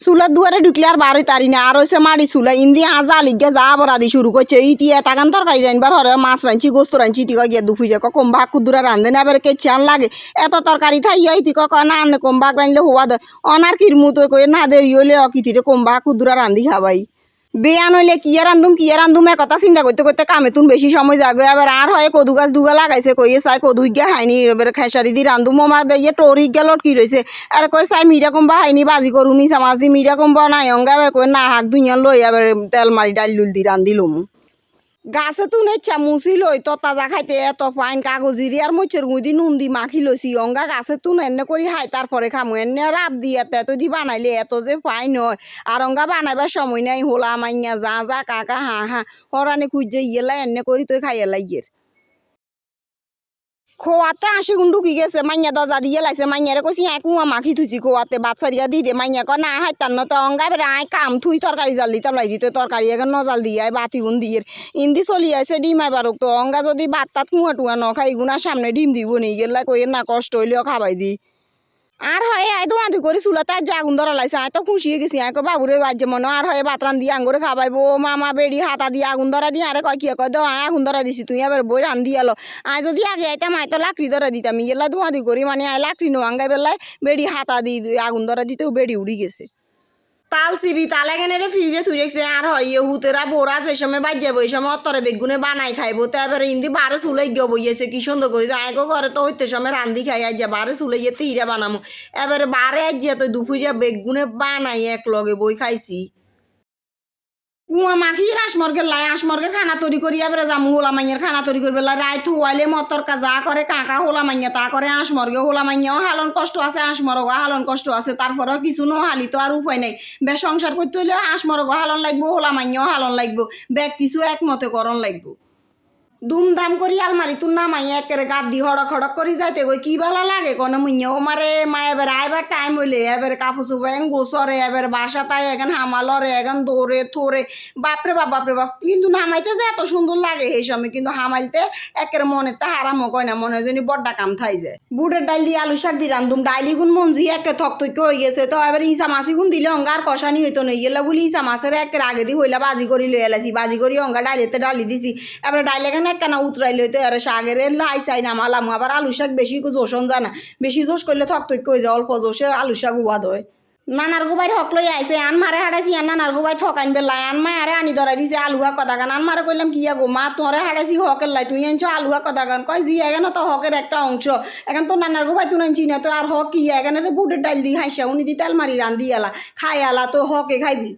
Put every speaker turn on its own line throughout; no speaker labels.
চুলার দুয়ারে ঢুকলে আর বার হইতারি না আর হয়েছে মাড়ি চুলা ইন্দি আজা লিগে যা বরাদি শুরু করছে ইতি এতাগান তরকারি রানবার হরে মাছ রাঁধছি গোস্ত রাঁধছি তিক গিয়ে দুপুরে কম ভাগ কুদুরা রান্ধে না এবার কে চান লাগে এত তরকারি থাই ইতি ক না আনে কম ভাগ রাঁধলে হওয়া দেয় অনার কির মতো কয়ে না দেরি হইলে অকিতিরে কম ভাগ কুদুরা রান্ধি খাবাই বেয়ান হইলে কিয়া রান্ধুম কথা চিন্তা করতে করতে কামে তুন বেশি সময় যাবে এবার আর হয় কদু গাছ দুগা লাগাইছে কইয়ে চাই কদু গিয়া হাইনি এবার খেসারি দি রান্ধুম আমার দিয়ে টরি গিয়া লটকি রয়েছে আর কই চাই মিরা কমবা হাইনি বাজি করু নি চামাচ দি মিরা কমবা নাই অঙ্গা এবার কই না হাক দুইয়া লই এবার তেল মারি ডাল লুল দি রান্ধিলুম গাছে তুন ইচ্ছা মুছি লই তো তাজা খাইতে এত ফাইন কাগজিরি আর মইচের গুঁদি নুন দি মাখি লইছি অঙ্গা গাছে তুন এনে করি হাই তারপরে খামু এনে রাব দি এত দি বানাইলে এত যে ফাইন হয় আর অঙ্গা বানাইবার সময় নাই হোলা মাইয়া যা যা কাকা হা হা হরানি খুঁজে ইয়েলা এনে করি তুই খাইয়ে লাইয়ের খোয়াতে আশি গুণ ঢুকি গেছে মাইয়া দরজা দিয়ে লাইছে মাইয়ারে কইছি হ্যাঁ কুয়া মাখি থুইছি খোয়াতে বাচ্চারিয়া দি দে মাইয়া ক না হাইতান তো অঙ্গা বেড়ে আয় কাম থুই তরকারি জাল দিতাম লাইছি তো তরকারি এখন নজাল দিয়ে বাতি গুণ দিয়ে ইন্দি চলি আইছে ডিম আইবারক তো অঙ্গা যদি ভাত তাত কুয়া টুয়া ন খাই গুণার সামনে ডিম দিব নি গেলা কই না কষ্ট হইলেও খাবাই দি আর হয় আয় তো আধি করে চুলাতে আজ আগুন ধরা লাইছে আয় তো খুশি হয়ে গেছি আয় বাবুরে বাজ্যে মনে আর হয় বাতরান দিয়ে আঙ্গুরে খাবাইবো মামা বেড়ি হাতা দিয়ে আগুন ধরা দিয়ে আরে কয় কি কয় দাও আয় আগুন ধরা দিছি তুই এবার বই রান দিয়ে এলো আয় যদি আগে আইতাম আয় তো লাকড়ি ধরা দিতাম ইয়েলা ধোঁয়াদি করি মানে আয় লাকড়ি নো আঙ্গাই বেলায় বেড়ি হাতা দিয়ে আগুন ধরা দিতেও বেড়ি উড়ি গেছে তাল সিবি তাল এখানে ফ্রিজে থুই রেখেছে আর হয় হুতেরা বোরা যে সময় বাজ যাবো ওই সময় অতরে বেগুনে বানাই খাইবো তো এবার ইন্দি বারে চুলাই গিয়ে বইয়েছে কি সুন্দর করে আগে ঘরে তো হইতে সময় রান্ধি খাই আজ বারে চুলাই যেতে হিরা বানামো এবারে বারে আজ তো দুপুরিয়া বেগুনে বানাই এক লগে বই খাইছি কুয়া মাখি আসমর্গের লাই আসমর্গের খানা তৈরি করি এবারে জামু হোলা মাইয়ের খানা তৈরি করবে রায় থুয়াইলে মতরকা যা করে কাকা হোলা মাইয়া তা করে আসমর্গে হোলা মাইয়াও হালন কষ্ট আছে আসমরগো হালন কষ্ট আছে তারপরেও কিছু নহালি তো আর উপায় নাই বে সংসার করতে হইলে আসমরগো হালন লাগবো হোলা মাইয়াও হালন লাগবো ব্যাগ কিছু একমতে করণ লাগবো দুমদাম করি আলমারি তুন নামাই একেবারে গাদ দি হড়ক হড়ক করি যাইতে গই কি ভালো লাগে কোনো মুইয়াও মারে মা এবার আইবার টাইম হইলে এবার কাপড় চোপড় এখন গোসরে এবার বাসা তাই এখন হামালরে এখন দৌড়ে থোরে বাপরে বাপ কিন্তু নামাইতে যে এত সুন্দর লাগে এই সময় কিন্তু হামাইতে একের মনে তা হারামও কয় না মনে যেন বড্ডা কাম থাই যায় বুটের ডাল দিয়ে আলু শাক দি রান্ধুম ডাইলি গুণ মঞ্জি একে থক থক হয়ে গেছে তো এবার ইসা মাছি গুণ দিলে অঙ্গার কষানি হইতো নই গেলে বলি ইসা মাছের একের আগে দি হইলা বাজি করি লই এলাইছি বাজি করি অঙ্গা ডাইলেতে ডালি দিছি এবার ডাইলে এখানে একখানা উতরাই লইতে আর শাকের লাই চাই নামালাম আবার আলু শাক বেশি জোশন যায় না বেশি জোশ করলে থক থক হয়ে যায় অল্প জোশে আলু শাক উবাদ হয় নানার গোবাই হক লই আইছে আন মারে হারাইছি আর নানার গোবাই থকাইন বেলায় আন মা আরে আনি ধরাই দিছে আলুয়া কথা গান আন মারে কইলাম কিয়া গো মা তোরে হারাইছি হকের লাই তুই আনছো আলুয়া কথা গান কয় জি এখানে তো হকের একটা অংশ এখন তো নানার গোবাই তুই আনছি না তো আর হক কি এখানে বুটের ডাল দি হাইসা উনি দি তেল মারি রান্ধি এলা খাই আলা তো হকে খাইবি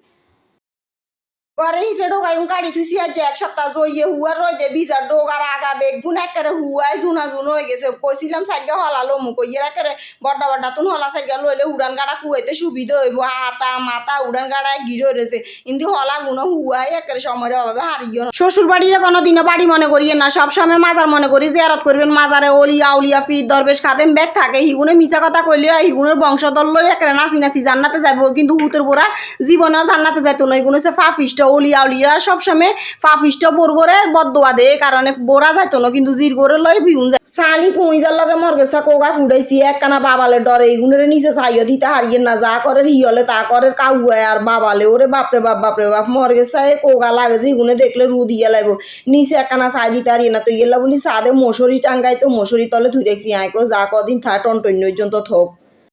ঘরে হিসে ঢোকাই কাটি থুইছি আজ এক সপ্তাহ জইয়ে হুয়ার রই দে বিজার ডোগার আগা বেগুন একেবারে হুয়াই ঝুনা ঝুন হয়ে গেছে কইছিলাম সাইডকে হলালো মুখ ইয়ের একেবারে বড্ডা বড্ডা তুন হলা সাইডকে লইলে উড়ান গাড়া কুয়াইতে সুবিধা হইব হাতা মাথা উড়ান গাড়ায় গিরে রয়েছে কিন্তু হলা গুনো হুয়াই একেবারে সময়ের অভাবে হারিয়ে শ্বশুর বাড়িরে কোনোদিনও বাড়ি মনে করিয়ে না সবসময় মাজার মনে করি জিয়ারত করবেন মাজারে অলিয়া উলিয়া ফির দরবেশ খাদেম ব্যাগ থাকে হিগুনে মিছা কথা কইলে হিগুনের বংশধর লই একেবারে নাচি নাচি জান্নাতে যাইব কিন্তু হুতের বোরা জীবনেও জান্নাতে যাইতো না এগুলো হচ্ছে ফাফিষ্ট অলিয়া উলিয়া সবসময় ফাফিষ্ট বোর করে বদোয়া দে কারণে বোরা যাইতো না কিন্তু জির করে লই ভিউন যায় সালি কুইজার লগে মরগেসা কোগা ফুটাইছি একখানা বাবালে ডরে এগুনের নিচে চাইয়া দিতে হারিয়ে না যা করে হিয়লে তা করে কাউয়ায় আর বাবালে ওরে বাপরে বাপ মরগেসা কোগা লাগে যে এগুনে দেখলে রু দিয়ে লাগব নিচে একখানা চাই দিতে হারিয়ে না তো গেলা বলি সাদে মশুরি টাঙ্গাই তো মশুরি তলে ধুই রেখছি আইকো যা কদিন থা টন টন্য পর্যন্ত থোক